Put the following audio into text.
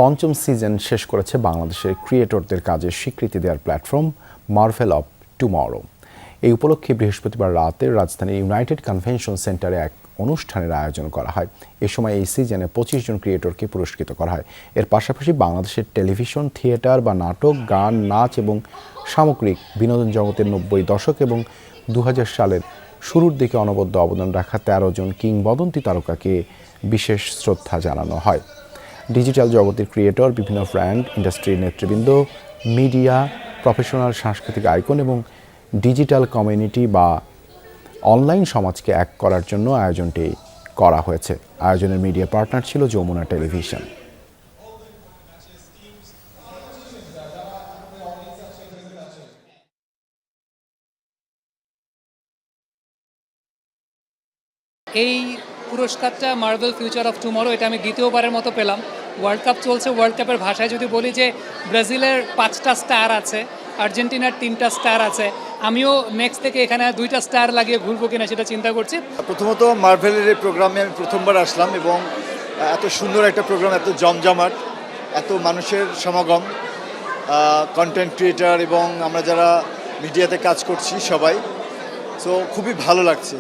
পঞ্চম সিজন শেষ করেছে বাংলাদেশের ক্রিয়েটরদের কাজের স্বীকৃতি দেওয়ার প্ল্যাটফর্ম মার্ভেল অফ টুমরো। এই উপলক্ষে বৃহস্পতিবার রাতে রাজধানীর ইউনাইটেড কনভেনশন সেন্টারে এক অনুষ্ঠানের আয়োজন করা হয়। এ সময় এই সিজনে ২৫ জন ক্রিয়েটরকে পুরস্কৃত করা হয়। এর পাশাপাশি বাংলাদেশের টেলিভিশন, থিয়েটার বা নাটক, গান, নাচ এবং সামগ্রিক বিনোদন জগতের ৯০ দশক এবং ২০০০ সালের শুরুর দিকে অনবদ্য অবদান রাখা ১৩ জন কিংবদন্তি তারকাকে বিশেষ শ্রদ্ধা জানানো হয়। ডিজিটাল জগতের ক্রিয়েটর, বিভিন্ন ব্র্যান্ড, ইন্ডাস্ট্রির নেতৃবৃন্দ, মিডিয়া, প্রফেশনাল, সাংস্কৃতিক আইকন এবং ডিজিটাল কমিউনিটি বা অনলাইন সমাজকে এক করার জন্য আয়োজনটি করা হয়েছে। আয়োজনের মিডিয়া পার্টনার ছিল যমুনা টেলিভিশন। এই পুরস্কারটা মার্ভেল ফিউচার অফ টুমরো, এটা আমি দ্বিতীয়বারের মতো পেলাম। ওয়ার্ল্ড কাপ চলছে, ওয়ার্ল্ড কাপের ভাষায় যদি বলি যে ব্রাজিলের ৫টা স্টার আছে, আর্জেন্টিনার 3টা স্টার আছে। আমিও নেক্সট থেকে এখানে 2টা স্টার লাগিয়ে ঘুরবো কিনা সেটা চিন্তা করছি। প্রথমত মার্ভেলের এই প্রোগ্রামে আমি প্রথমবার আসলাম এবং এত সুন্দর একটা প্রোগ্রাম, এত জমজমাট, এত মানুষের সমাগম, কন্টেন্ট ক্রিয়েটার এবং আমরা যারা মিডিয়াতে কাজ করছি সবাই, সো খুবই ভালো লাগছে।